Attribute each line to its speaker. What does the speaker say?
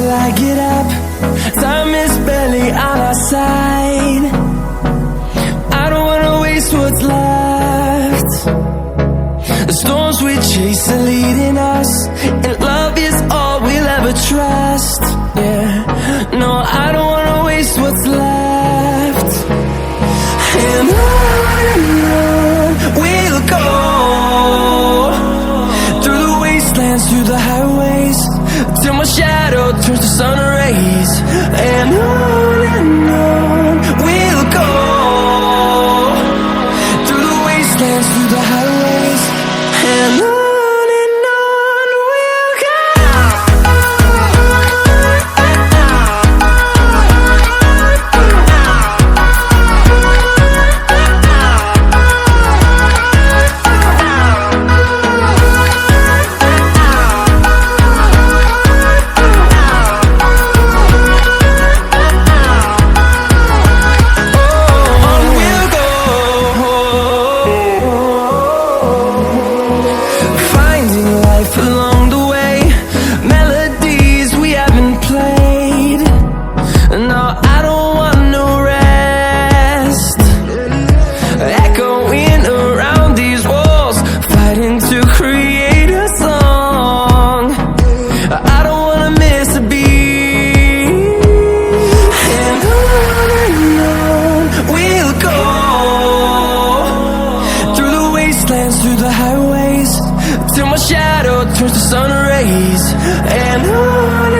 Speaker 1: till I get up. Time is barely on our side. I don't wanna waste what's left. The storms we chase are leading us, and love is all we'll ever trust. Yeah, no, I don't wanna waste what's left. And on we'll go, through the wastelands, through the highways, till my shadow turns to sun rays. And on we'll go, through the wastelands, through the highways, and on we'll go. Through the highways, till my shadow turns to sun rays, and on